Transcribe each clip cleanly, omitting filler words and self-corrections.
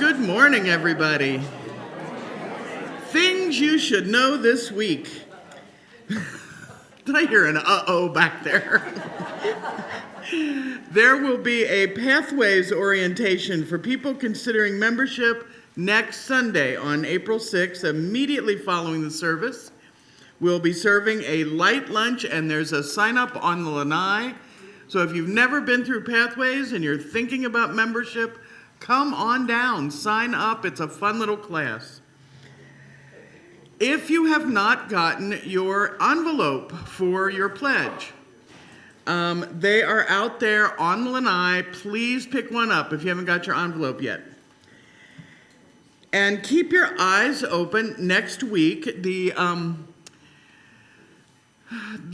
Good morning, everybody. Things you should know this week. Did I hear an uh-oh back there? There will be a Pathways orientation for people considering membership next Sunday on April 6th, immediately following the service. We'll be serving a light lunch, and there's a sign-up on the lanai. So if you've never been through Pathways and you're thinking about membership, come on down, sign up. It's a fun little class. If you have not gotten your envelope for your pledge, they are out there on the lanai. Please pick one up if you haven't got your envelope yet. And keep your eyes open. Next week, the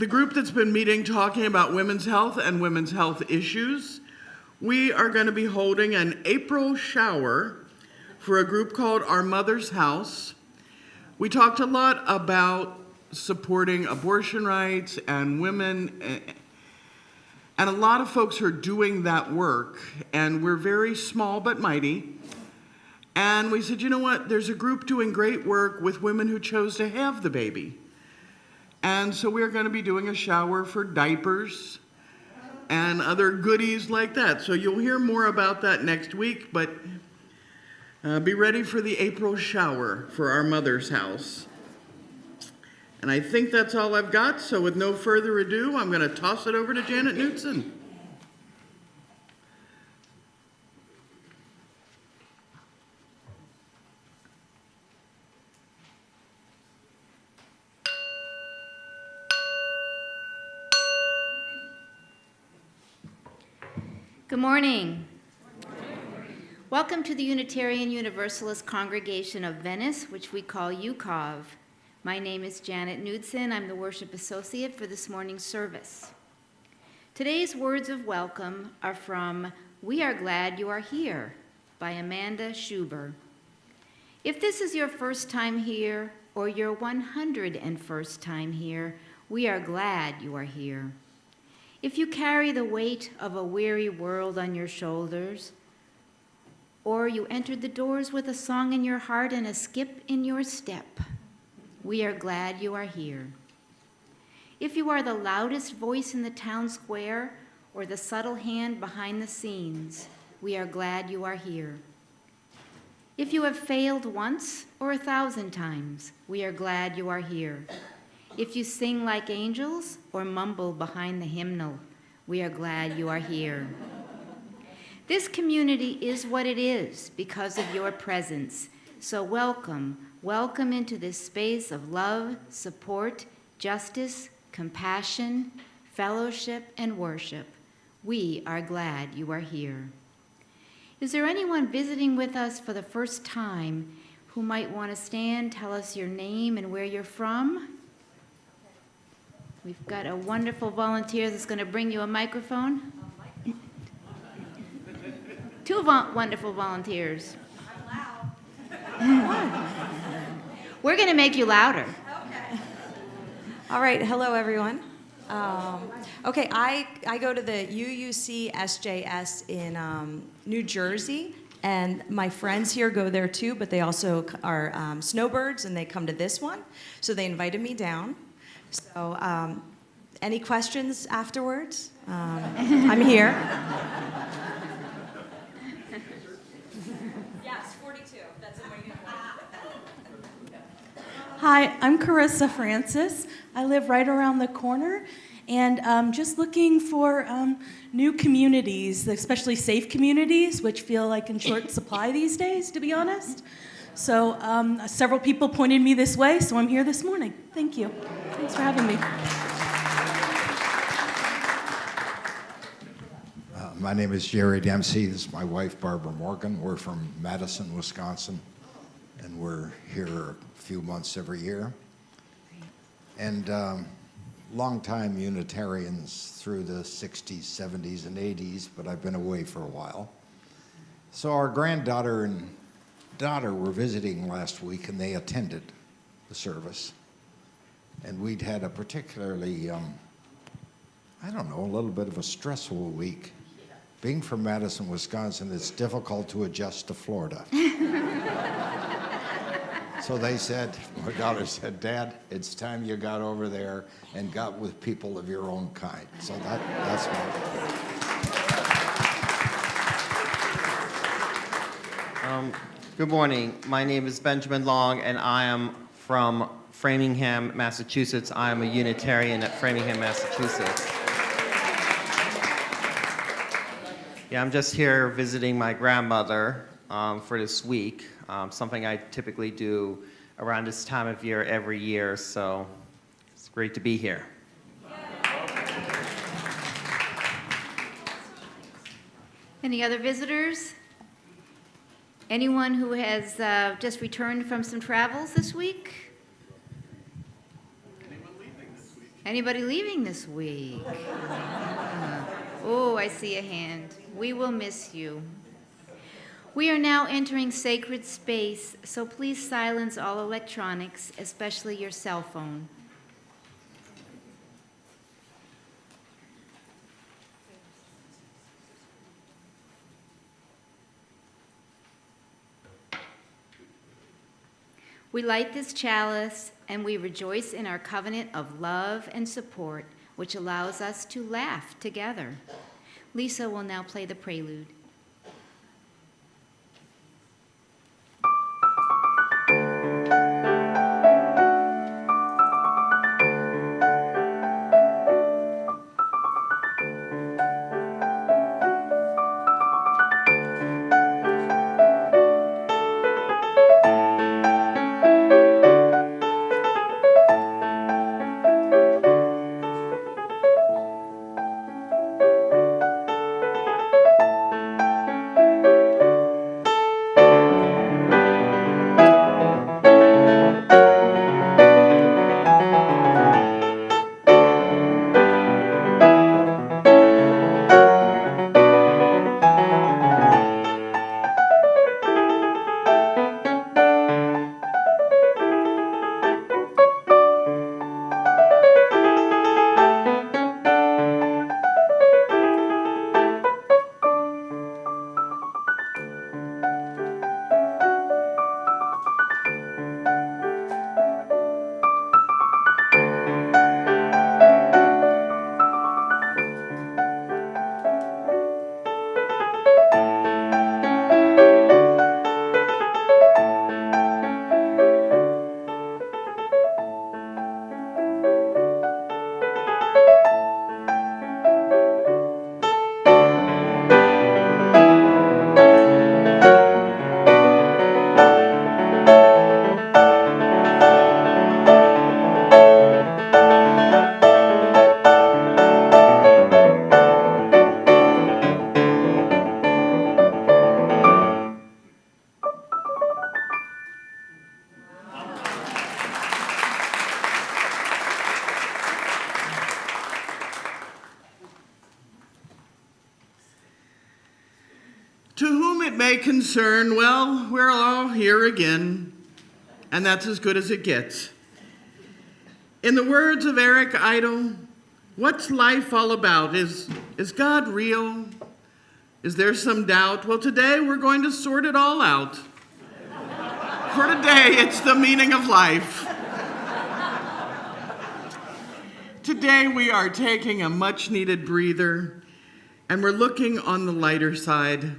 group that's been meeting talking about women's health and women's health issues, we are going to be holding an April shower for a group called Our Mother's House. We talked a lot about supporting abortion rights and women, and a lot of folks are doing that work, and we're very small but mighty. And we said, you know what, there's a group doing great work with women who chose to have the baby. And so we're going to be doing a shower for diapers and other goodies like that. So you'll hear more about that next week, but be ready for the April shower for Our Mother's House. And I think that's all I've got, so with no further ado, I'm going to toss it over to Janet Knutson. Good morning. Welcome to the Unitarian Universalist Congregation of Venice, which we call UCOV. My name is Janet Knudsen. I'm the worship associate for this morning's service. Today's words of welcome are from We Are Glad You Are Here by Amanda Schuber. If this is your first time here or your 101st time here, we are glad you are here. If you carry the weight of a weary world on your shoulders, or you entered the doors with a song in your heart and a skip in your step, we are glad you are here. If you are the loudest voice in the town square or the subtle hand behind the scenes, we are glad you are here. If you have failed once or 1,000 times, we are glad you are here. If you sing like angels or mumble behind the hymnal, we are glad you are here. This community is what it is because of your presence. So welcome into this space of love, support, justice, compassion, fellowship, and worship. We are glad you are here. Is there anyone visiting with us for the first time who might want to stand, tell us your name and where you're from? We've got a wonderful volunteer that's going to bring you a microphone. Two wonderful volunteers. I'm loud. We're going to make you louder. Okay. All right. Hello, everyone. Okay, I go to the UUC SJS in New Jersey, and my friends here go there too, but they also are snowbirds, and they come to this one, so they invited me down. So, any questions afterwards? I'm here. Yes, 42. That's a way to Hi, I'm Carissa Francis. I live right around the corner, and just looking for new communities, especially safe communities, which feel like in short supply these days, to be honest. So several people pointed me this way, so I'm here this morning. Thank you. Thanks for having me. My name is Jerry Dempsey. This is my wife, Barbara Morgan. We're from Madison, Wisconsin, and we're here a few months every year. And longtime Unitarians through the 60s, 70s, and 80s, but I've been away for a while. So our granddaughter and daughter were visiting last week, and they attended the service. And we'd had a particularly, a little bit of a stressful week being from Madison, Wisconsin, it's difficult to adjust to Florida. So they said, my daughter said, Dad, it's time you got over there and got with people of your own kind. So that's what. Good morning. My name is Benjamin Long, and I am from Framingham, Massachusetts. I am a Unitarian at Framingham, Massachusetts. Yeah, I'm just here visiting my grandmother for this week, something I typically do around this time of year every year, so it's great to be here. Any other visitors? Anyone who has just returned from some travels this week? Anybody leaving this week? Oh, I see a hand. We will miss you. We are now entering sacred space, so please silence all electronics, especially your cell phone. We light this chalice and we rejoice in our covenant of love and support, which allows us to laugh together. Lisa will now play the prelude. To whom it may concern, well, we're all here again, and that's as good as it gets. In the words of Eric Idle, what's life all about? Is God real? Is there some doubt? Well, today we're going to sort it all out. For today, it's the meaning of life. Today we are taking a much-needed breather, and we're looking on the lighter side.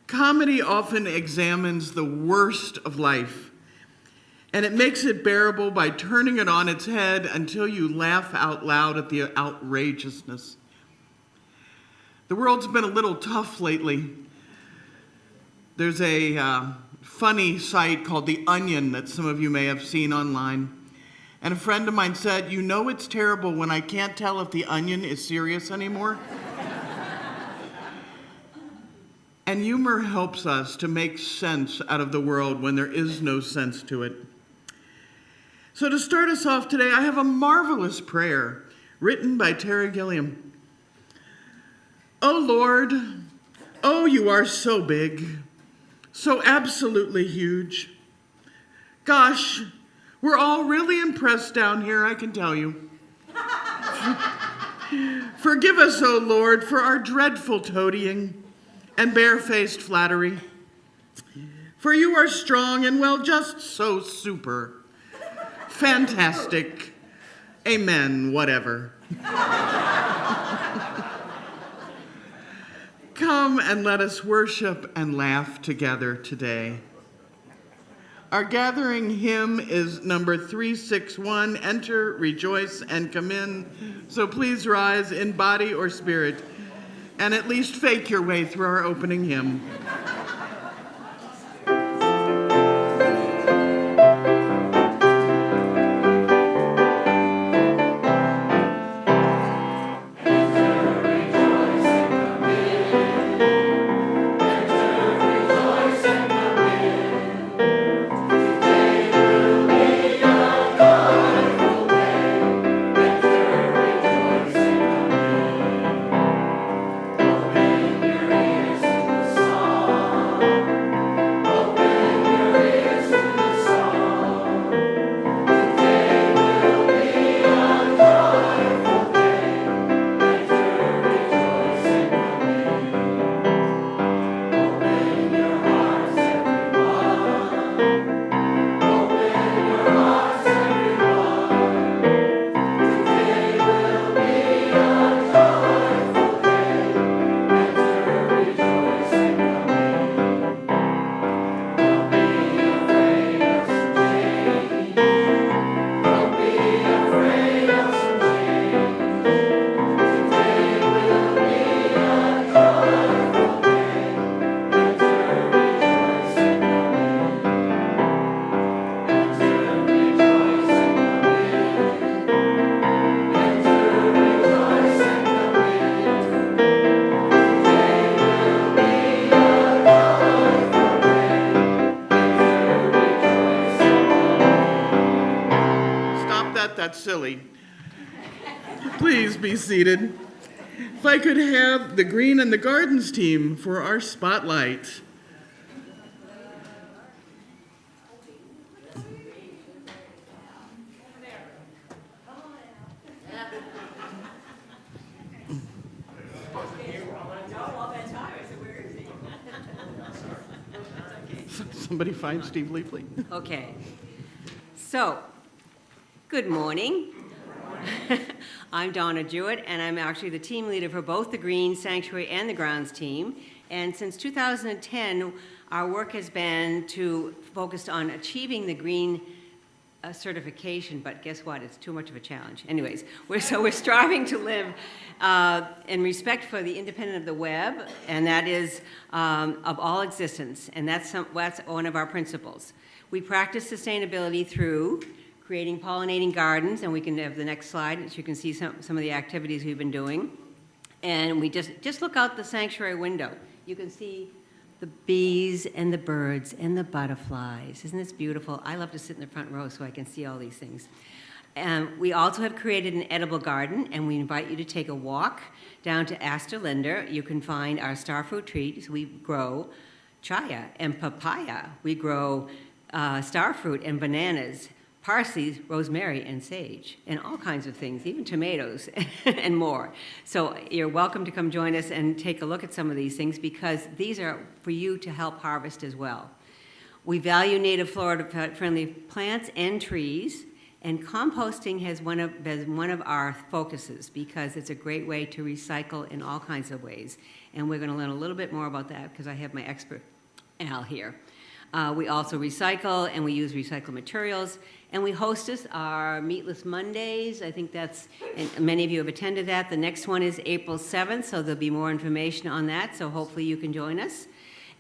Comedy often examines the worst of life, and it makes it bearable by turning it on its head until you laugh out loud at the outrageousness. The world's been a little tough lately. There's a funny site called The Onion that some of you may have seen online. And a friend of mine said, you know it's terrible when I can't tell if The Onion is serious anymore. And humor helps us to make sense out of the world when there is no sense to it. So to start us off today, I have a marvelous prayer written by Terry Gilliam. Oh Lord, oh you are so big, so absolutely huge. Gosh, we're all really impressed down here, I can tell you. Forgive us, O Lord, for our dreadful toadying and barefaced flattery. For you are strong and, well, just so super. Fantastic. Amen, whatever. Come and let us worship and laugh together today. Our gathering hymn is number 361, Enter, Rejoice, and Come In. So please rise in body or spirit and at least fake your way through our opening hymn. That's silly. Please be seated. If I could have the Green and the Gardens team for our spotlight. Somebody find Steve Leafley. Okay. So, good morning. I'm Donna Jewett, and I'm actually the team leader for both the Green Sanctuary and the Grounds team. And since 2010, our work has been focused on achieving the Green certification, but guess what? It's too much of a challenge. Anyways, we're striving to live in respect for the independent of the web, and that is of all existence, and that's one of our principles. We practice sustainability through creating pollinating gardens, and we can have the next slide, so you can see some of the activities we've been doing. And we just look out the sanctuary window. You can see the bees and the birds and the butterflies. Isn't this beautiful? I love to sit in the front row so I can see all these things. We also have created an edible garden, and we invite you to take a walk down to Astor Linder. You can find our starfruit trees. We grow chaya and papaya. We grow starfruit and bananas, parsley, rosemary, and sage, and all kinds of things, even tomatoes and more. So you're welcome to come join us and take a look at some of these things, because these are for you to help harvest as well. We value native Florida-friendly plants and trees, and composting has been one of our focuses, because it's a great way to recycle in all kinds of ways. And we're going to learn a little bit more about that, because I have my expert, Al, here. We also recycle, and we use recycled materials, and we hostess our Meatless Mondays. I think and many of you have attended that. The next one is April 7th, so there'll be more information on that, so hopefully you can join us.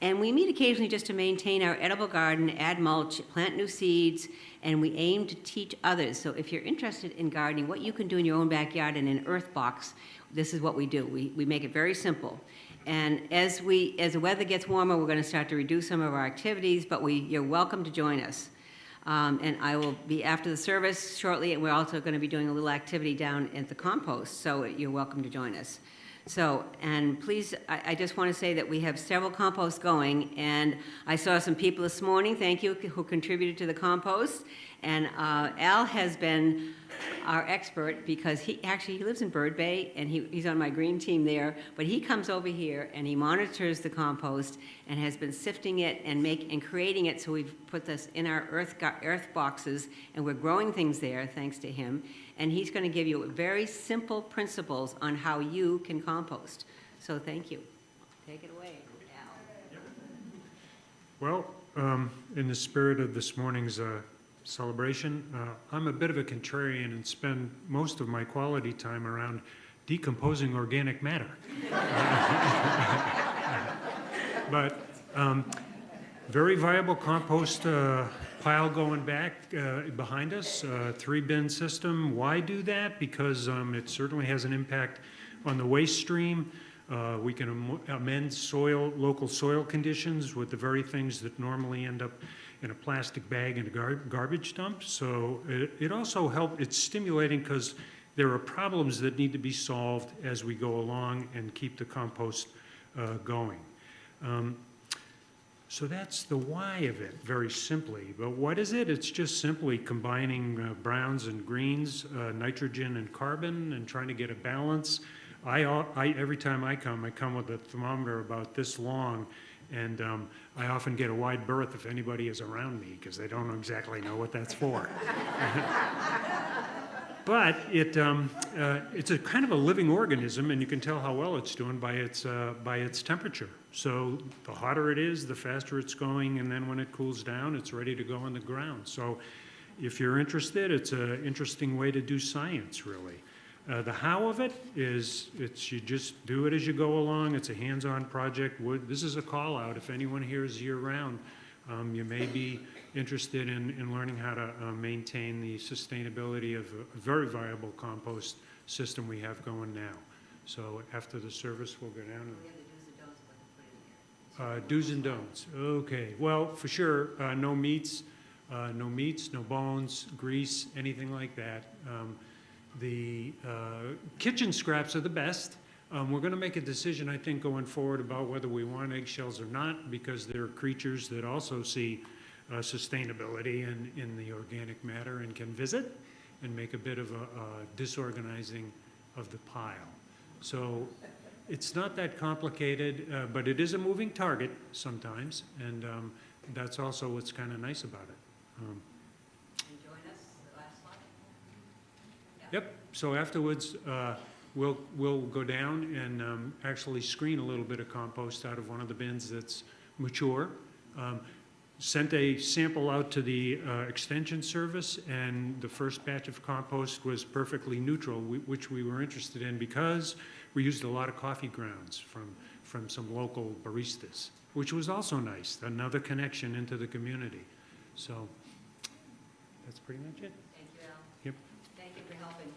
And we meet occasionally just to maintain our edible garden, add mulch, plant new seeds, and we aim to teach others. So if you're interested in gardening, what you can do in your own backyard in an earth box, this is what we do. We make it very simple. And as the weather gets warmer, we're going to start to reduce some of our activities, but you're welcome to join us. And I will be after the service shortly, and we're also going to be doing a little activity down at the compost, so you're welcome to join us. So, and please, I just want to say that we have several composts going, and I saw some people this morning, thank you, who contributed to the compost. And Al has been our expert because he lives in Bird Bay, and he's on my green team there, but he comes over here and he monitors the compost and has been sifting it and creating it, so we've put this in our earth boxes, and we're growing things there thanks to him. And he's going to give you very simple principles on how you can compost. So thank you. Take it away, Al. Well, in the spirit of this morning's celebration, I'm a bit of a contrarian and spend most of my quality time around decomposing organic matter. But very viable compost pile going back behind us, 3-bin system. Why do that? Because it certainly has an impact on the waste stream. We can amend local soil conditions with the very things that normally end up in a plastic bag in a garbage dump. So it also helps, it's stimulating because there are problems that need to be solved as we go along and keep the compost going. So that's the why of it, very simply. But what is it? It's just simply combining browns and greens, nitrogen and carbon, and trying to get a balance. Every time I come with a thermometer about this long, and I often get a wide berth if anybody is around me, because they don't exactly know what that's for. But it's a kind of a living organism, and you can tell how well it's doing by its temperature. So the hotter it is, the faster it's going, and then when it cools down, it's ready to go in the ground. So if you're interested, it's an interesting way to do science, really. The how of it is, you just do it as you go along. It's a hands-on project. This is a call out. If anyone here is year-round, you may be interested in learning how to maintain the sustainability of a very viable compost system we have going now. So after the service, we'll go down and do's and don'ts. Okay. Well, for sure, no meats, no bones, grease, anything like that. The kitchen scraps are the best. We're going to make a decision, I think, going forward about whether we want eggshells or not, because there are creatures that also see sustainability in the organic matter and can visit and make a bit of a disorganizing of the pile. So it's not that complicated, but it is a moving target sometimes, and that's also what's kind of nice about it. Yep, so afterwards, we'll go down and actually screen a little bit of compost out of one of the bins that's mature. Sent a sample out to the extension service, and the first batch of compost was perfectly neutral, which we were interested in because we used a lot of coffee grounds from some local baristas, which was also nice, another connection into the community. So that's pretty much it. Thank you, Al. Yep. Thank you for helping.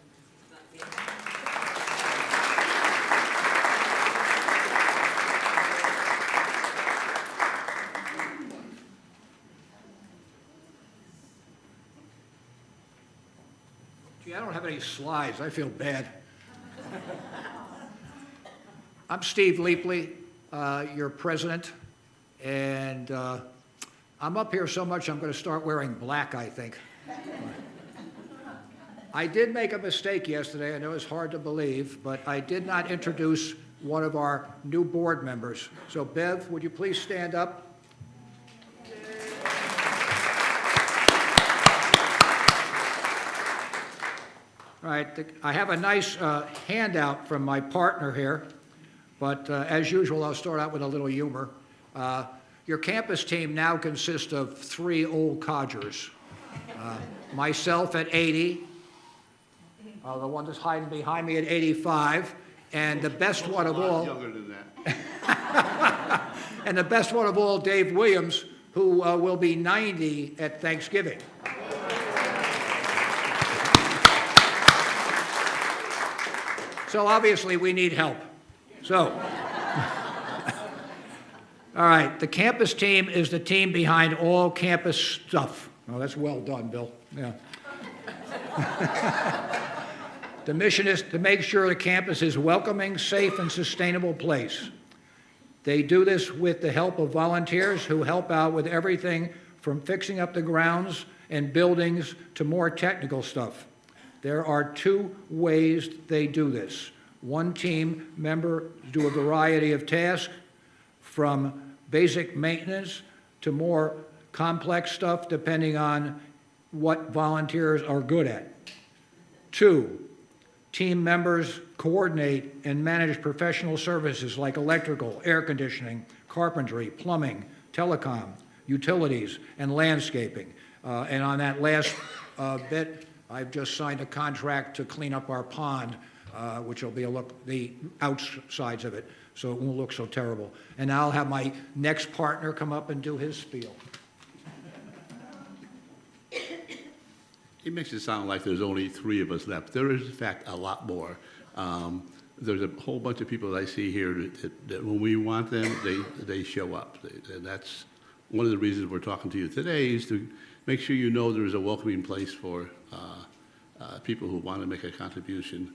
Gee, I don't have any slides. I feel bad. I'm Steve Leapley, your president, and I'm up here so much I'm going to start wearing black, I think. I did make a mistake yesterday. I know it's hard to believe, but I did not introduce one of our new board members. So, Bev, would you please stand up? All right, I have a nice handout from my partner here, but as usual, I'll start out with a little humor. Your campus team now consists of 3 old codgers. Myself at 80, the one that's hiding behind me at 85, and the best one of all, younger than that. and the best one of all, Dave Williams, who will be 90 at Thanksgiving. So obviously we need help. So, all right, the campus team is the team behind all campus stuff. Oh, that's well done, Bill. Yeah. The mission is to make sure the campus is a welcoming, safe, and sustainable place. They do this with the help of volunteers who help out with everything from fixing up the grounds and buildings to more technical stuff. There are 2 ways they do this. One team member do a variety of tasks, from basic maintenance to more complex stuff depending on what volunteers are good at. 2, team members coordinate and manage professional services like electrical, air conditioning, carpentry, plumbing, telecom, utilities, and landscaping. And on that last bit, I've just signed a contract to clean up our pond, which will be the outsides of it, so it won't look so terrible. And now I'll have my next partner come up and do his spiel. It makes it sound like there's only 3 of us left. There is, in fact, a lot more. There's a whole bunch of people that I see here that when we want them, they show up. And that's one of the reasons we're talking to you today, is to make sure you know there's a welcoming place for people who want to make a contribution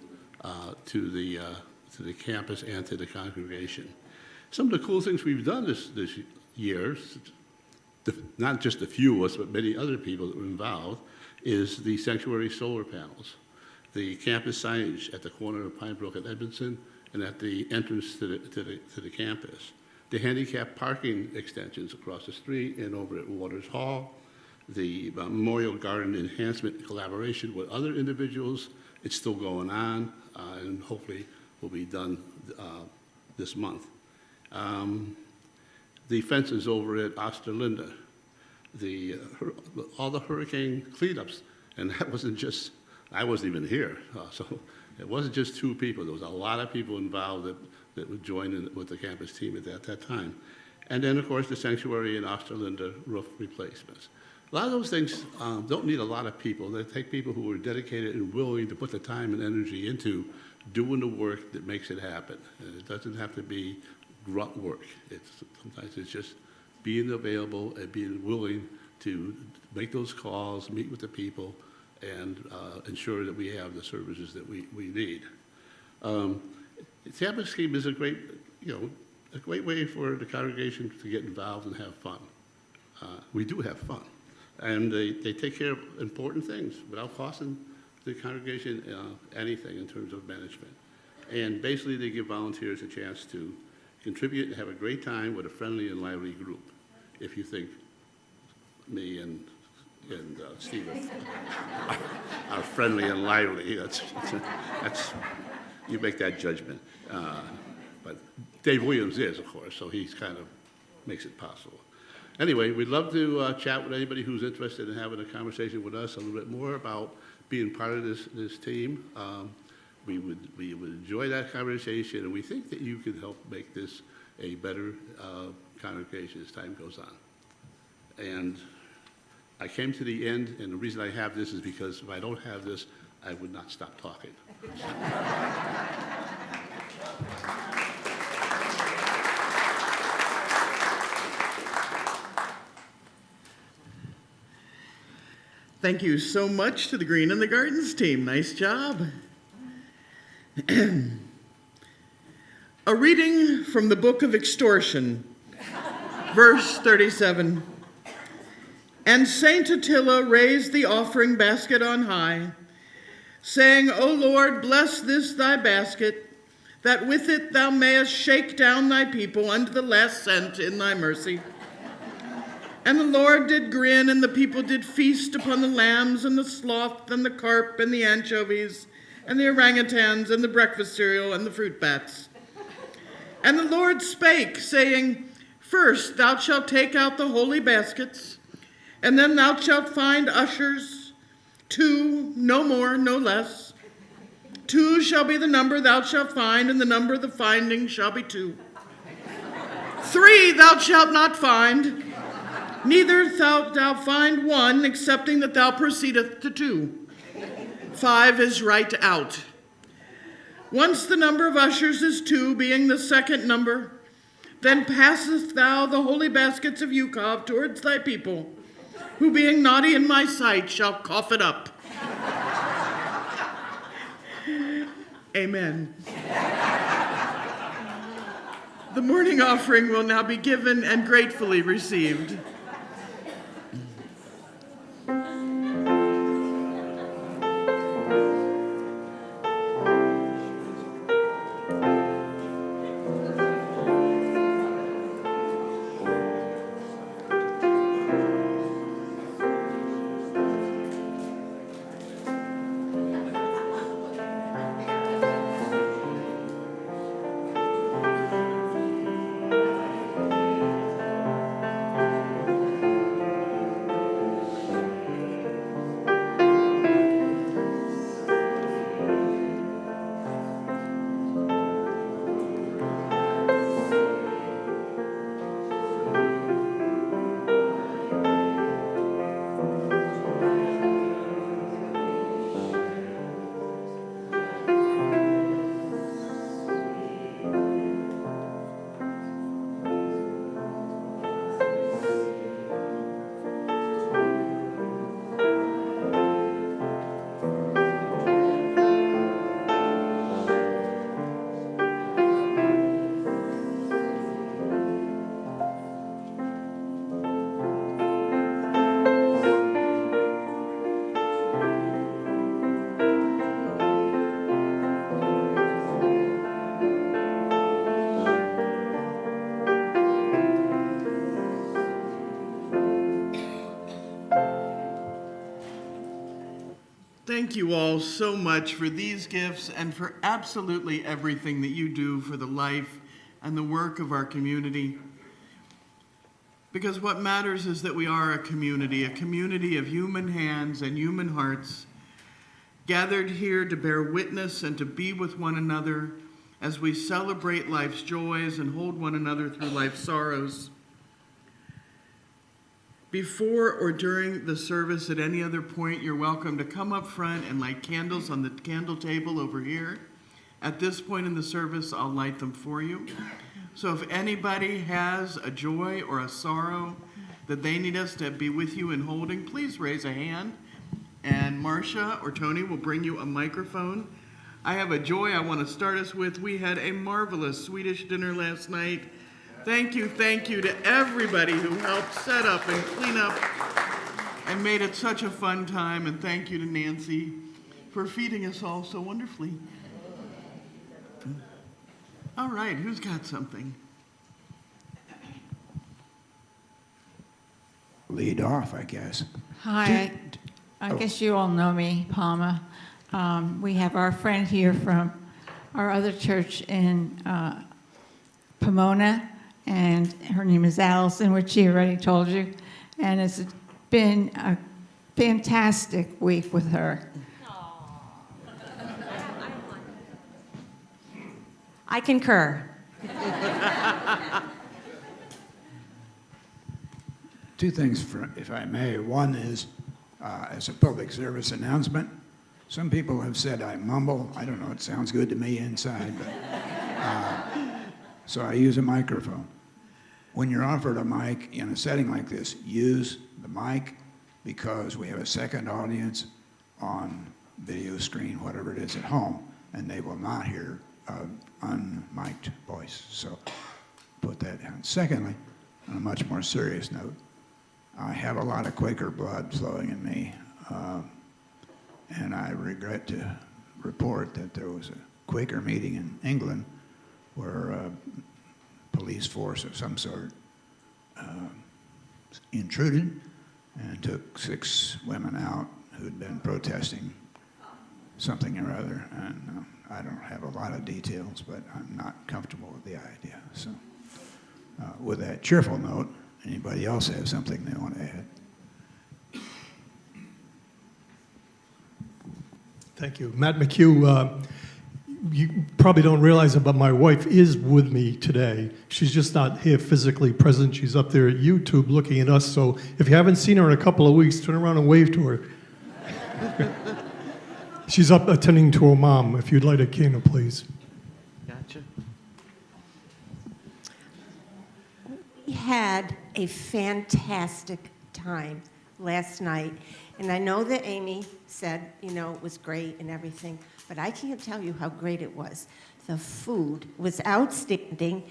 to the campus and to the congregation. Some of the cool things we've done this year, not just a few of us, but many other people that were involved, is the sanctuary solar panels, the campus signage at the corner of Pine Brook and Edmondson, and at the entrance to the campus, the handicap parking extensions across the street and over at Waters Hall, the Memorial Garden enhancement collaboration with other individuals. It's still going on, and hopefully will be done this month. The fences over at Osterlinda, all the hurricane cleanups, and that wasn't just, I wasn't even here, so it wasn't just 2 people. There was a lot of people involved that would join in with the campus team at that time. And then, of course, the sanctuary and Osterlinda roof replacements. A lot of those things don't need a lot of people. They take people who are dedicated and willing to put the time and energy into doing the work that makes it happen. And it doesn't have to be grunt work. Sometimes it's just being available and being willing to make those calls, meet with the people, and ensure that we have the services that we need. The campus scheme is a great way for the congregation to get involved and have fun. We do have fun. And they take care of important things without costing the congregation anything in terms of management. And basically, they give volunteers a chance to contribute and have a great time with a friendly and lively group. If you think me and Steve are friendly and lively, that's you make that judgment. But Dave Williams is, of course, so he's kind of makes it possible. Anyway, we'd love to chat with anybody who's interested in having a conversation with us a little bit more about being part of this team. We would enjoy that conversation, and we think that you can help make this a better congregation as time goes on. And I came to the end, and the reason I have this is because if I don't have this, I would not stop talking. Thank you so much to the Green and the Gardens team. Nice job. A reading from the book of Extortion, verse 37. And Saint Attila raised the offering basket on high, saying, O Lord, bless this thy basket, that with it thou mayest shake down thy people unto the last cent in thy mercy. And the Lord did grin, and the people did feast upon the lambs and the sloth and the carp and the anchovies and the orangutans and the breakfast cereal and the fruit bats. And the Lord spake, saying, First thou shalt take out the holy baskets, and then thou shalt find ushers, 2, no more, no less. 2 shall be the number thou shalt find, and the number of the finding shall be 2. 3 thou shalt not find, neither shalt thou find 1, excepting that thou proceedeth to 2. 5 is right out. Once the number of ushers is 2, being the second number, then passest thou the holy baskets of Yukov towards thy people, who being naughty in my sight shall cough it up. Amen. The morning offering will now be given and gratefully received. Thank you all so much for these gifts and for absolutely everything that you do for the life and the work of our community. Because what matters is that we are a community of human hands and human hearts, gathered here to bear witness and to be with one another as we celebrate life's joys and hold one another through life's sorrows. Before or during the service at any other point, you're welcome to come up front and light candles on the candle table over here. At this point in the service, I'll light them for you. So if anybody has a joy or a sorrow that they need us to be with you in holding, please raise a hand, and Marcia or Tony will bring you a microphone. I have a joy I want to start us with. We had a marvelous Swedish dinner last night. Thank you to everybody who helped set up and clean up and made it such a fun time. And thank you to Nancy for feeding us all so wonderfully. All right, who's got something? Lead off, I guess. Hi, I guess you all know me, Palma. We have our friend here from our other church in Pomona, and her name is Allison, which she already told you. And it's been a fantastic week with her. I concur. Two things, if I may. One is, as a public service announcement, some people have said I mumble. I don't know, it sounds good to me inside, but so I use a microphone. When you're offered a mic in a setting like this, use the mic, because we have a second audience on video screen, whatever it is at home, and they will not hear unmiked voice. So put that down. Secondly, on a much more serious note, I have a lot of Quaker blood flowing in me, and I regret to report that there was a Quaker meeting in England where a police force of some sort intruded and took 6 women out who'd been protesting something or other. And I don't have a lot of details, but I'm not comfortable with the idea. So with that cheerful note, anybody else have something they want to add? Thank you. Matt McHugh, you probably don't realize it, but my wife is with me today. She's just not here physically present. She's up there at YouTube looking at us. So if you haven't seen her in a couple of weeks, turn around and wave to her. She's up attending to her mom. If you'd light a candle, please. Gotcha. We had a fantastic time last night, and I know that Amy said, you know, it was great and everything, but I can't tell you how great it was. The food was outstanding.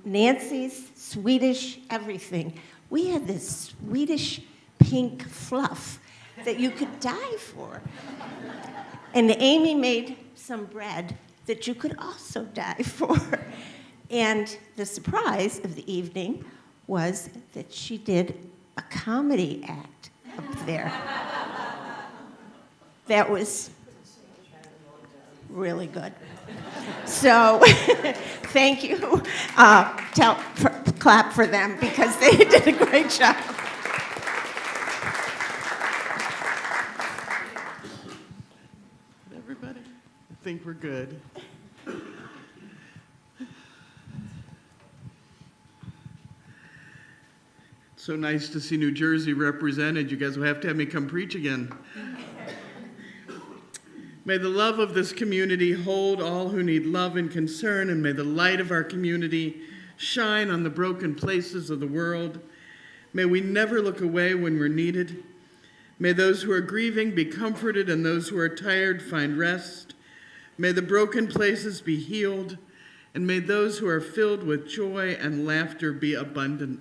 Nancy's Swedish everything. We had this Swedish pink fluff that you could die for. And Amy made some bread that you could also die for. And the surprise of the evening was that she did a comedy act up there. That was really good. So thank you. Clap for them because they did a great job. Everybody? I think we're good. So nice to see New Jersey represented. You guys will have to have me come preach again. May the love of this community hold all who need love and concern, and may the light of our community shine on the broken places of the world. May we never look away when we're needed. May those who are grieving be comforted, and those who are tired find rest. May the broken places be healed, and may those who are filled with joy and laughter be abundant.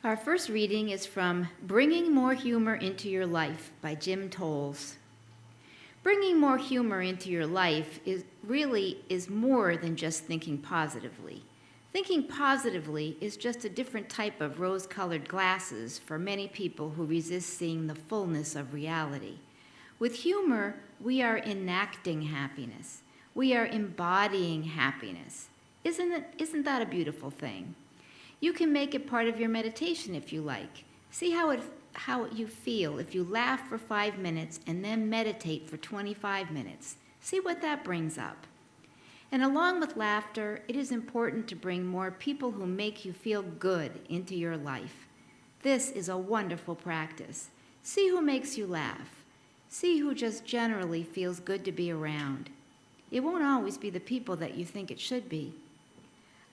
Our first reading is from Bringing More Humor into Your Life by Jim Tolles. Bringing more humor into your life is more than just thinking positively. Thinking positively is just a different type of rose-colored glasses for many people who resist seeing the fullness of reality. With humor, we are enacting happiness. We are embodying happiness. Isn't that a beautiful thing? You can make it part of your meditation if you like. See how you feel if you laugh for 5 minutes and then meditate for 25 minutes. See what that brings up. And along with laughter, it is important to bring more people who make you feel good into your life. This is a wonderful practice. See who makes you laugh. See who just generally feels good to be around. It won't always be the people that you think it should be.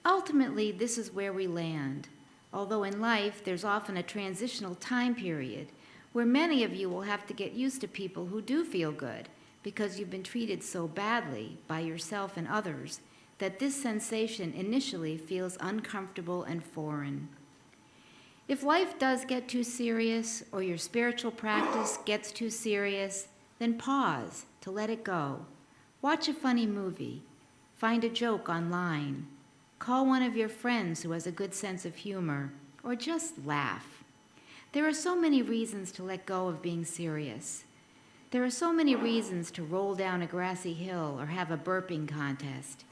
Ultimately, this is where we land, although in life there's often a transitional time period where many of you will have to get used to people who do feel good because you've been treated so badly by yourself and others that this sensation initially feels uncomfortable and foreign. If life does get too serious or your spiritual practice gets too serious, then pause to let it go. Watch a funny movie. Find a joke online. Call one of your friends who has a good sense of humor, or just laugh. There are so many reasons to let go of being serious. There are so many reasons to roll down a grassy hill or have a burping contest.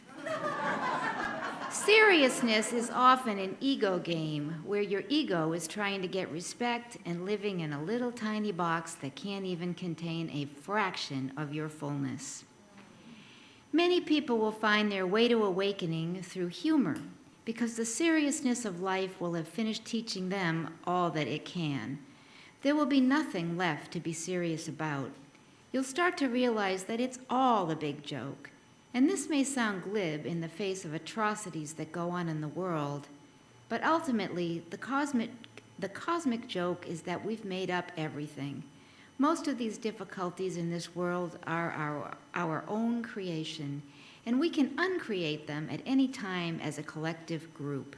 Seriousness is often an ego game where your ego is trying to get respect and living in a little tiny box that can't even contain a fraction of your fullness. Many people will find their way to awakening through humor because the seriousness of life will have finished teaching them all that it can. There will be nothing left to be serious about. You'll start to realize that it's all a big joke. And this may sound glib in the face of atrocities that go on in the world, but ultimately the cosmic joke is that we've made up everything. Most of these difficulties in this world are our own creation, and we can uncreate them at any time as a collective group.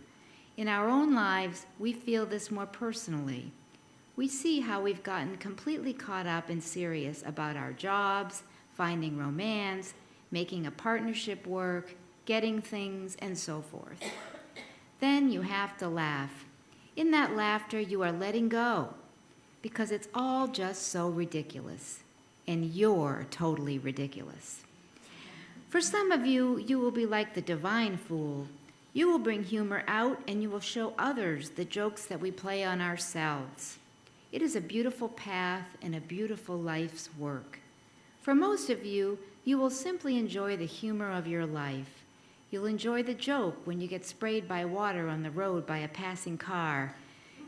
In our own lives, we feel this more personally. We see how we've gotten completely caught up and serious about our jobs, finding romance, making a partnership work, getting things, and so forth. Then you have to laugh. In that laughter, you are letting go, because it's all just so ridiculous, and you're totally ridiculous. For some of you, you will be like the divine fool. You will bring humor out, and you will show others the jokes that we play on ourselves. It is a beautiful path and a beautiful life's work. For most of you, you will simply enjoy the humor of your life. You'll enjoy the joke when you get sprayed by water on the road by a passing car.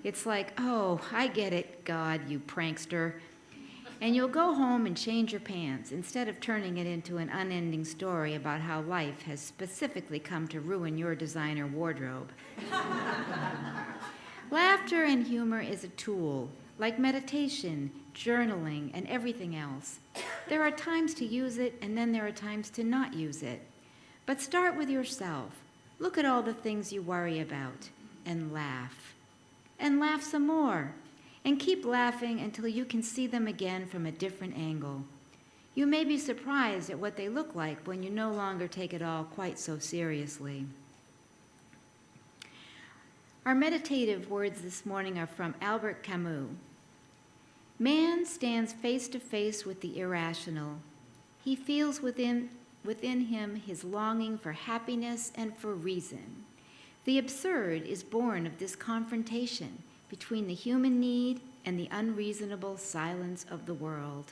It's like, oh, I get it, God, you prankster. And you'll go home and change your pants instead of turning it into an unending story about how life has specifically come to ruin your designer wardrobe. Laughter and humor is a tool, like meditation, journaling, and everything else. There are times to use it, and then there are times to not use it. But start with yourself. Look at all the things you worry about, and laugh. And laugh some more. And keep laughing until you can see them again from a different angle. You may be surprised at what they look like when you no longer take it all quite so seriously. Our meditative words this morning are from Albert Camus. Man stands face to face with the irrational. He feels within him his longing for happiness and for reason. The absurd is born of this confrontation between the human need and the unreasonable silence of the world.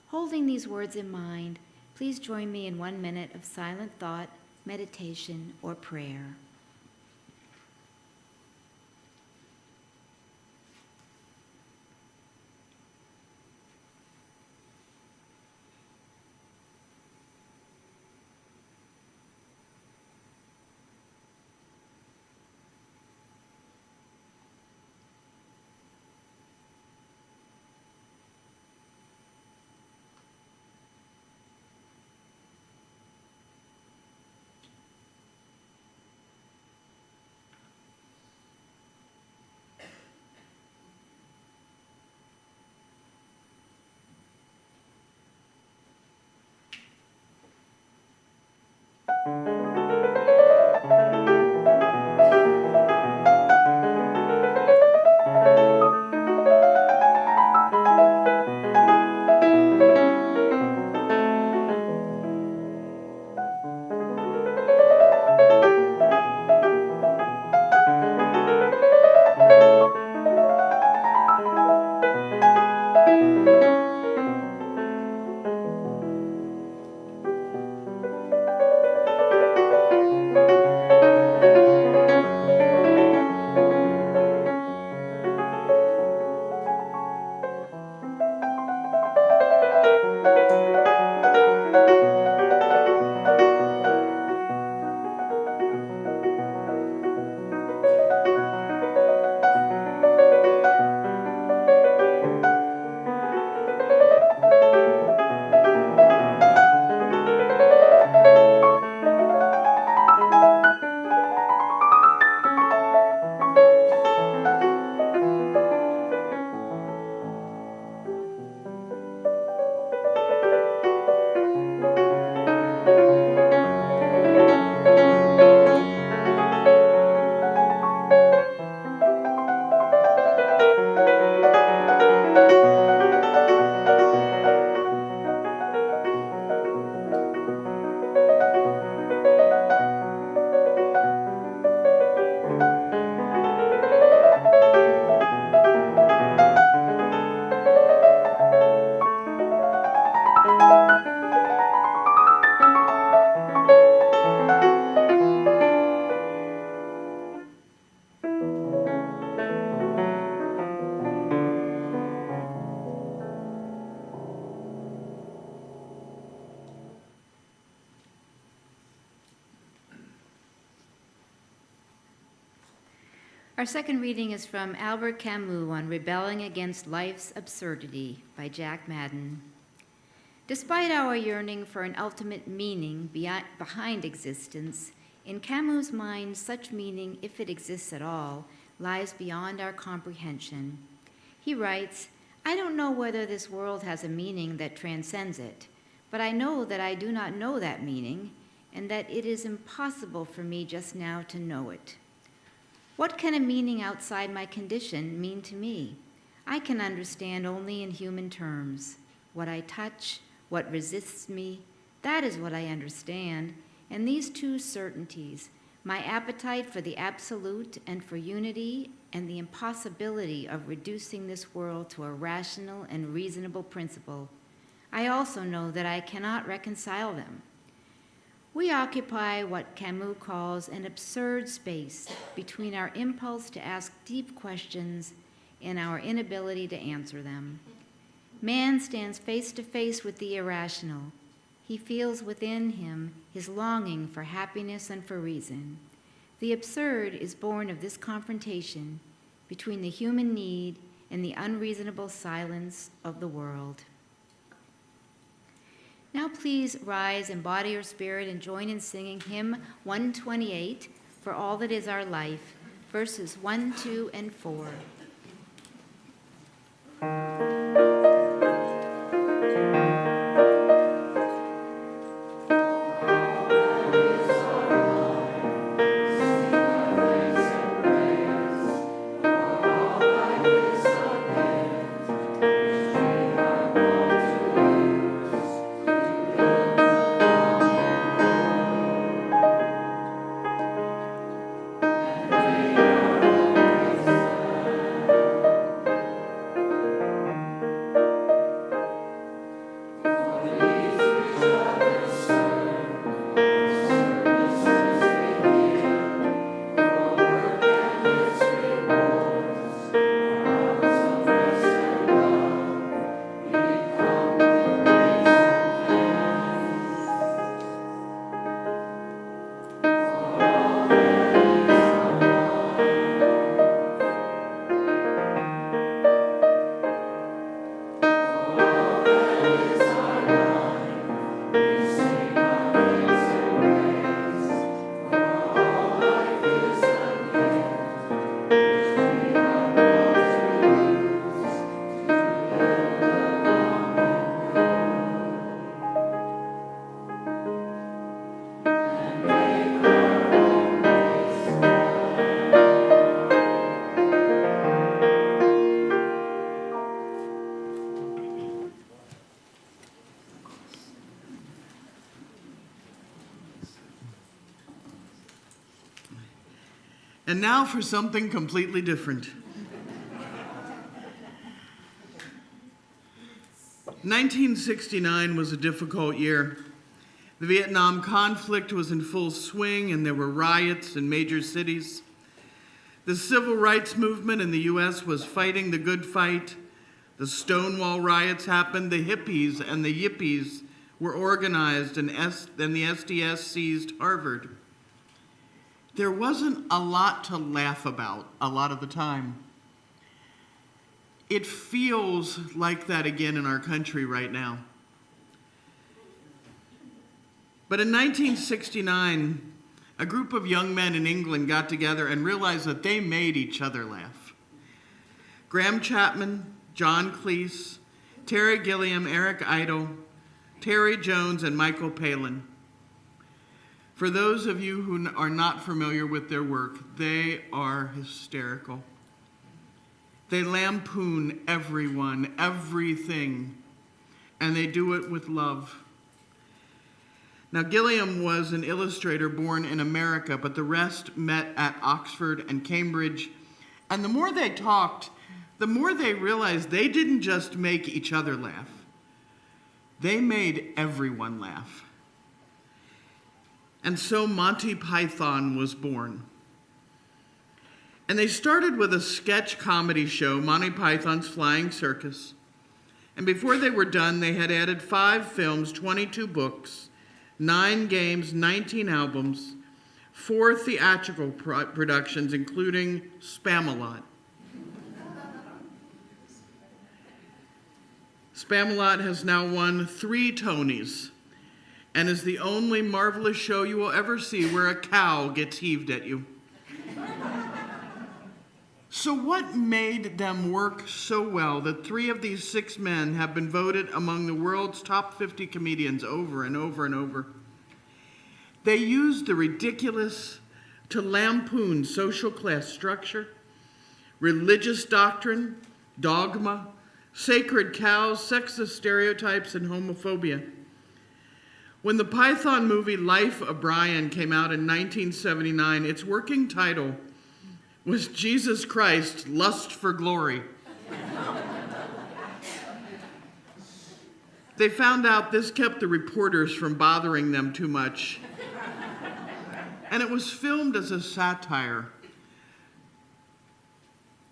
Holding these words in mind, please join me in 1 minute of silent thought, meditation, or prayer. Our second reading is from Albert Camus on Rebelling Against Life's Absurdity by Jack Madden. Despite our yearning for an ultimate meaning behind existence, in Camus' mind, such meaning, if it exists at all, lies beyond our comprehension. He writes, "I don't know whether this world has a meaning that transcends it, but I know that I do not know that meaning, and that it is impossible for me just now to know it. What can a meaning outside my condition mean to me? I can understand only in human terms. What I touch, what resists me, that is what I understand, and these two certainties, my appetite for the absolute and for unity, and the impossibility of reducing this world to a rational and reasonable principle, I also know that I cannot reconcile them. We occupy what Camus calls an absurd space between our impulse to ask deep questions and our inability to answer them. Man stands face to face with the irrational. He feels within him his longing for happiness and for reason. The absurd is born of this confrontation between the human need and the unreasonable silence of the world. Now please rise, embody your spirit, and join in singing hymn 128, For All That Is Our Life, verses 1, 2, and 4. And now for something completely different. 1969 was a difficult year. The Vietnam conflict was in full swing and there were riots in major cities. The civil rights movement in the U.S. was fighting the good fight. The Stonewall riots happened. The hippies and the yippies were organized, and the SDS seized Harvard. There wasn't a lot to laugh about a lot of the time. It feels like that again in our country right now. But in 1969, a group of young men in England got together and realized that they made each other laugh. Graham Chapman, John Cleese, Terry Gilliam, Eric Idle, Terry Jones, and Michael Palin. For those of you who are not familiar with their work, they are hysterical. They lampoon everyone, everything, and they do it with love. Now, Gilliam was an illustrator born in America, but the rest met at Oxford and Cambridge. And the more they talked, the more they realized they didn't just make each other laugh. They made everyone laugh. And so Monty Python was born. And they started with a sketch comedy show, Monty Python's Flying Circus. And before they were done, they had added 5 films, 22 books, 9 games, 19 albums, 4 theatrical productions, including Spamalot. Spamalot has now won 3 Tonys and is the only marvelous show you will ever see where a cow gets heaved at you. So what made them work so well that 3 of these 6 men have been voted among the world's top 50 comedians over and over and over? They used the ridiculous to lampoon social class structure, religious doctrine, dogma, sacred cows, sexist stereotypes, and homophobia. When the Python movie Life of Brian came out in 1979, its working title was Jesus Christ, Lust for Glory. They found out this kept the reporters from bothering them too much. And it was filmed as a satire.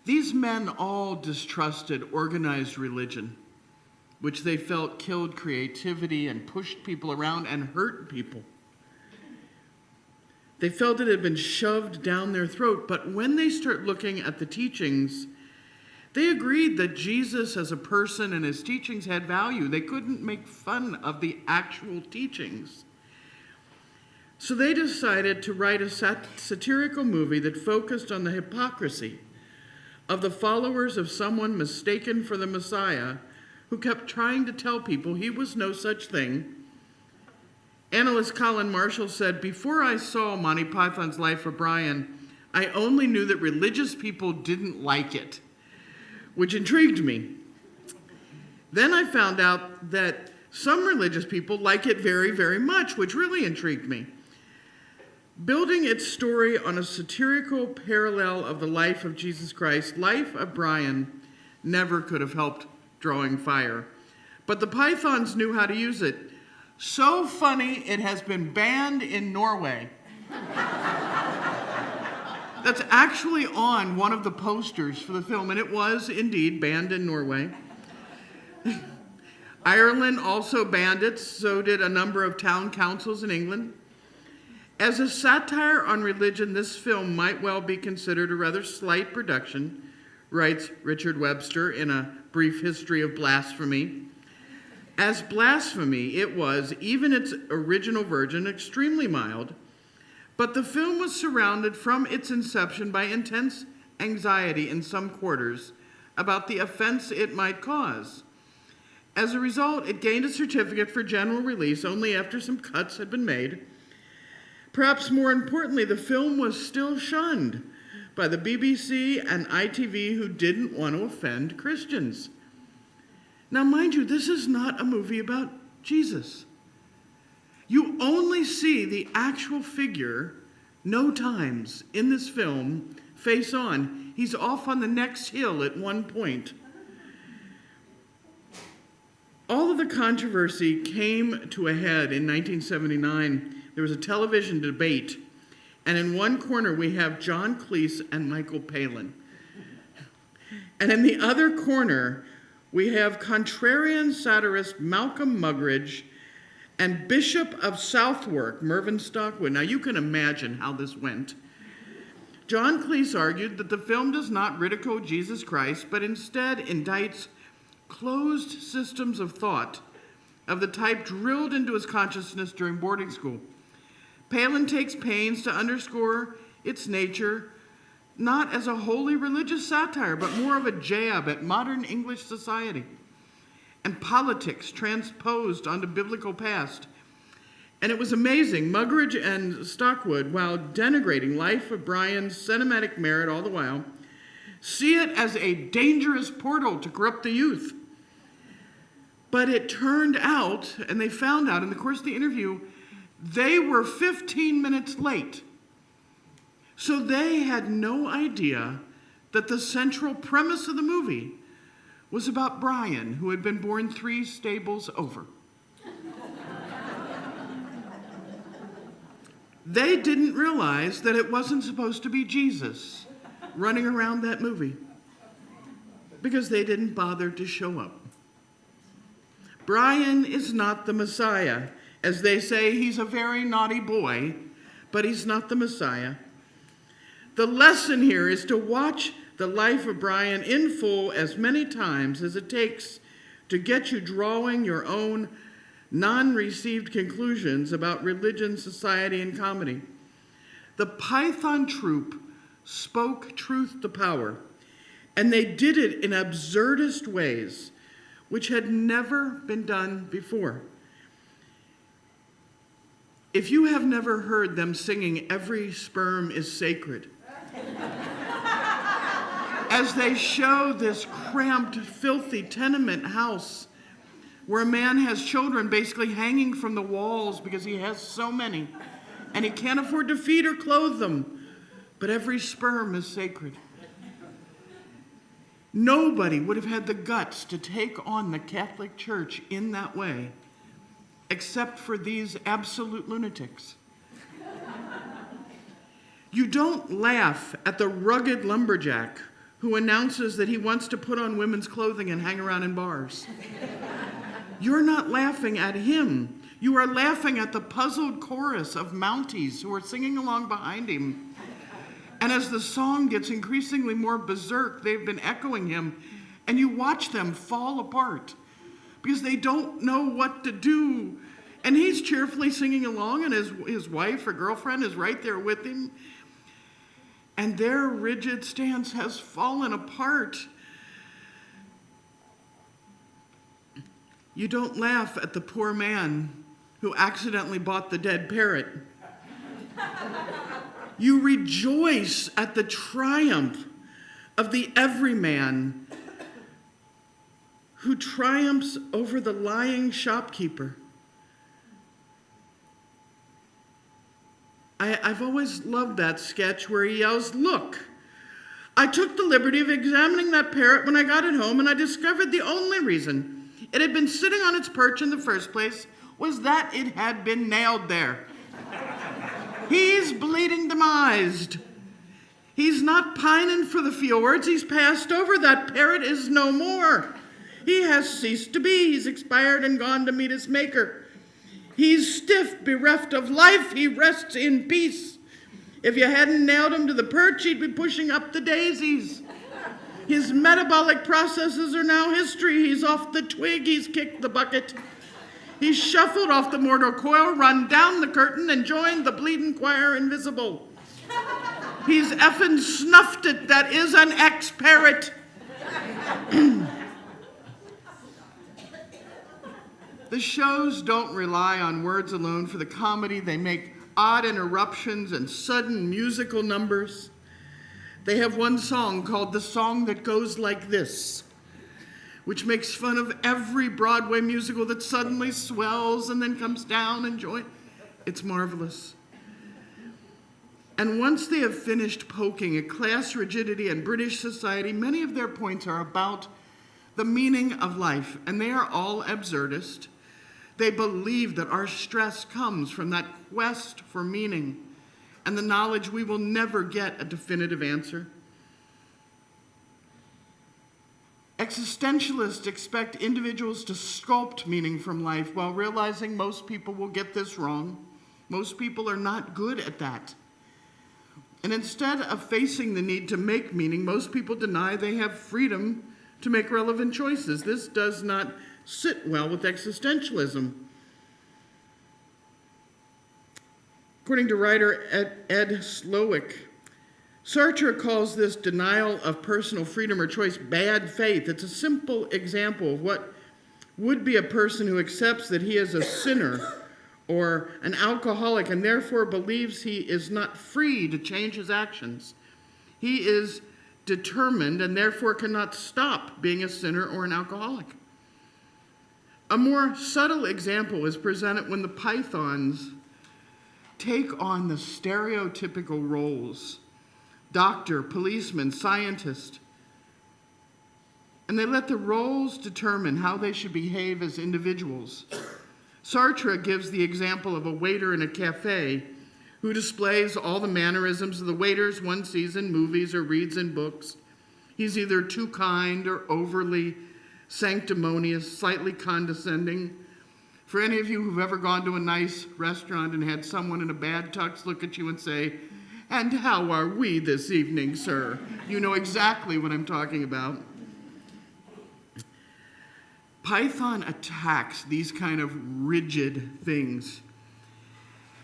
These men all distrusted organized religion. which they felt killed creativity and pushed people around and hurt people. They felt it had been shoved down their throat, but when they start looking at the teachings, they agreed that Jesus as a person and his teachings had value. They couldn't make fun of the actual teachings. So they decided to write a satirical movie that focused on the hypocrisy of the followers of someone mistaken for the Messiah, who kept trying to tell people he was no such thing. Analyst Colin Marshall said, "Before I saw Monty Python's Life of Brian, I only knew that religious people didn't like it, which intrigued me. Then I found out that some religious people like it very, very much, which really intrigued me. Building its story on a satirical parallel of the life of Jesus Christ, Life of Brian never could have helped drawing fire. But the Pythons knew how to use it. So funny, it has been banned in Norway." That's actually on one of the posters for the film, and it was indeed banned in Norway. Ireland also banned it, so did a number of town councils in England. As a satire on religion, this film might well be considered a rather slight production, writes Richard Webster in A Brief History of Blasphemy. As blasphemy, it was, even its original version, extremely mild, but the film was surrounded from its inception by intense anxiety in some quarters about the offense it might cause. As a result, it gained a certificate for general release only after some cuts had been made. Perhaps more importantly, the film was still shunned by the BBC and ITV, who didn't want to offend Christians. Now, mind you, this is not a movie about Jesus. You only see the actual figure no times in this film face on. He's off on the next hill at one point. All of the controversy came to a head in 1979. There was a television debate, and in one corner we have John Cleese and Michael Palin. And in the other corner, we have contrarian satirist Malcolm Muggeridge and Bishop of Southwark, Mervyn Stockwood. Now you can imagine how this went. John Cleese argued that the film does not ridicule Jesus Christ, but instead indicts closed systems of thought of the type drilled into his consciousness during boarding school. Palin takes pains to underscore its nature, not as a wholly religious satire, but more of a jab at modern English society and politics transposed onto biblical past. And it was amazing. Muggeridge and Stockwood, while denigrating Life of Brian's cinematic merit all the while, see it as a dangerous portal to corrupt the youth. But it turned out, and they found out in the course of the interview, they were 15 minutes late. So they had no idea that the central premise of the movie was about Brian, who had been born 3 stables over. They didn't realize that it wasn't supposed to be Jesus running around that movie because they didn't bother to show up. Brian is not the Messiah. As they say, he's a very naughty boy, but he's not the Messiah. The lesson here is to watch the life of Brian in full as many times as it takes to get you drawing your own non-received conclusions about religion, society, and comedy. The Python troupe spoke truth to power, and they did it in absurdist ways, which had never been done before. If you have never heard them singing "Every Sperm is Sacred," as they show this cramped, filthy tenement house where a man has children basically hanging from the walls because he has so many, and he can't afford to feed or clothe them, but every sperm is sacred. Nobody would have had the guts to take on the Catholic Church in that way, except for these absolute lunatics. You don't laugh at the rugged lumberjack who announces that he wants to put on women's clothing and hang around in bars. You're not laughing at him. You are laughing at the puzzled chorus of Mounties who are singing along behind him. And as the song gets increasingly more berserk, they've been echoing him, and you watch them fall apart because they don't know what to do. And he's cheerfully singing along, and his wife or girlfriend is right there with him. And their rigid stance has fallen apart. You don't laugh at the poor man who accidentally bought the dead parrot. You rejoice at the triumph of the everyman who triumphs over the lying shopkeeper. I've always loved that sketch where he yells, "Look, I took the liberty of examining that parrot when I got it home, and I discovered the only reason it had been sitting on its perch in the first place was that it had been nailed there." He's bleeding demised. He's not pining for the fjords. He's passed over. That parrot is no more. He has ceased to be. He's expired and gone to meet his maker. He's stiff, bereft of life. He rests in peace. If you hadn't nailed him to the perch, he'd be pushing up the daisies. His metabolic processes are now history. He's off the twig. He's kicked the bucket. He's shuffled off the mortal coil, run down the curtain, and joined the bleeding choir invisible. He's effing snuffed it. That is an ex-parrot. The shows don't rely on words alone for the comedy. They make odd interruptions and sudden musical numbers. They have one song called "The Song That Goes Like This," which makes fun of every Broadway musical that suddenly swells and then comes down and joins. It's marvelous. And once they have finished poking at class rigidity and British society, many of their points are about the meaning of life, and they are all absurdist. They believe that our stress comes from that quest for meaning and the knowledge we will never get a definitive answer. Existentialists expect individuals to sculpt meaning from life while realizing most people will get this wrong. Most people are not good at that. And instead of facing the need to make meaning, most people deny they have freedom to make relevant choices. This does not sit well with existentialism. According to writer Ed Slowick, Sartre calls this denial of personal freedom or choice bad faith. It's a simple example of what would be a person who accepts that he is a sinner or an alcoholic and therefore believes he is not free to change his actions. He is determined and therefore cannot stop being a sinner or an alcoholic. A more subtle example is presented when the Pythons take on the stereotypical roles: doctor, policeman, scientist. And they let the roles determine how they should behave as individuals. Sartre gives the example of a waiter in a cafe who displays all the mannerisms of the waiters one sees in movies or reads in books. He's either too kind or overly sanctimonious, slightly condescending. For any of you who've ever gone to a nice restaurant and had someone in a bad tux look at you and say, "And how are we this evening, sir?" You know exactly what I'm talking about. Python attacks these kind of rigid things.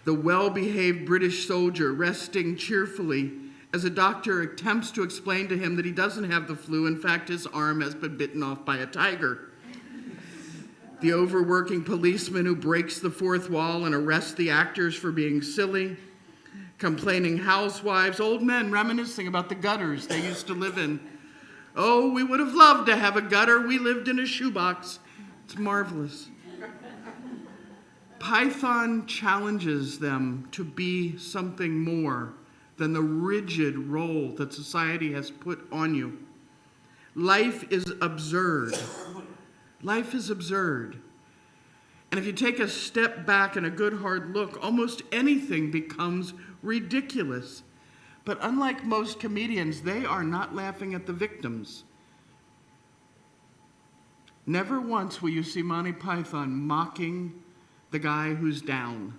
The well-behaved British soldier resting cheerfully as a doctor attempts to explain to him that he doesn't have the flu. In fact, his arm has been bitten off by a tiger. The overworking policeman who breaks the fourth wall and arrests the actors for being silly. Complaining housewives, old men reminiscing about the gutters they used to live in. "Oh, we would have loved to have a gutter. We lived in a shoebox." It's marvelous. Python challenges them to be something more than the rigid role that society has put on you. Life is absurd. Life is absurd. And if you take a step back and a good hard look, almost anything becomes ridiculous. But unlike most comedians, they are not laughing at the victims. Never once will you see Monty Python mocking the guy who's down.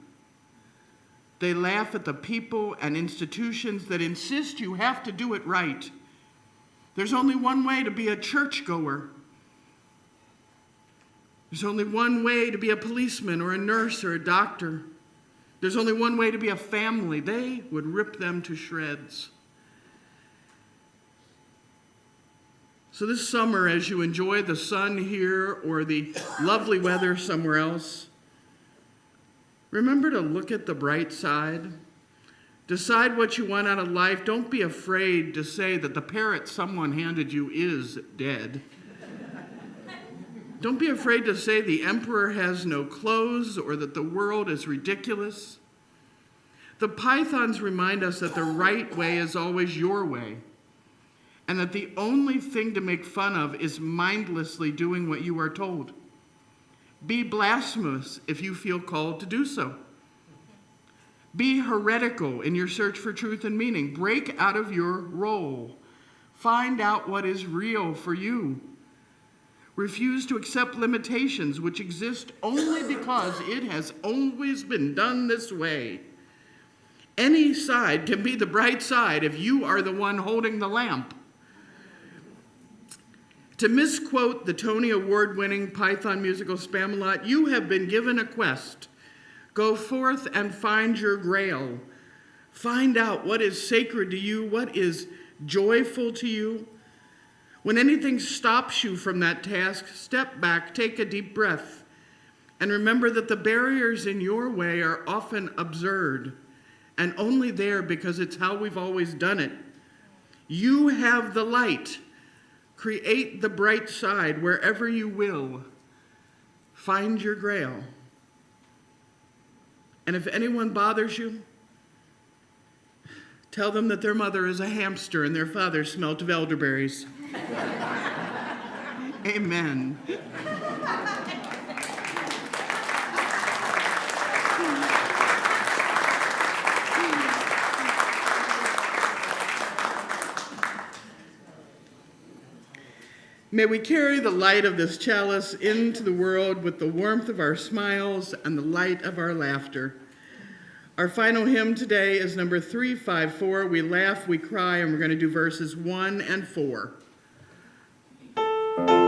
They laugh at the people and institutions that insist you have to do it right. There's only one way to be a churchgoer. There's only one way to be a policeman or a nurse or a doctor. There's only one way to be a family. They would rip them to shreds. So this summer, as you enjoy the sun here or the lovely weather somewhere else, remember to look at the bright side. Decide what you want out of life. Don't be afraid to say that the parrot someone handed you is dead. Don't be afraid to say the emperor has no clothes or that the world is ridiculous. The pythons remind us that the right way is always your way, and that the only thing to make fun of is mindlessly doing what you are told. Be blasphemous if you feel called to do so. Be heretical in your search for truth and meaning. Break out of your role. Find out what is real for you. Refuse to accept limitations which exist only because it has always been done this way. Any side can be the bright side if you are the one holding the lamp. To misquote the Tony Award-winning Python musical Spamalot, you have been given a quest. Go forth and find your grail. Find out what is sacred to you, what is joyful to you. When anything stops you from that task, step back, take a deep breath, and remember that the barriers in your way are often absurd and only there because it's how we've always done it. You have the light. Create the bright side wherever you will. Find your grail. And if anyone bothers you, tell them that their mother is a hamster and their father smelt of elderberries. Amen. May we carry the light of this chalice into the world with the warmth of our smiles and the light of our laughter. Our final hymn today is number 354, We Laugh, We Cry, and we're going to do verses 1 and 4. Free.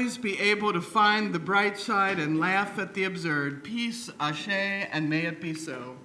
always be able to find the bright side and laugh at the absurd. Peace, ashe, and may it be so.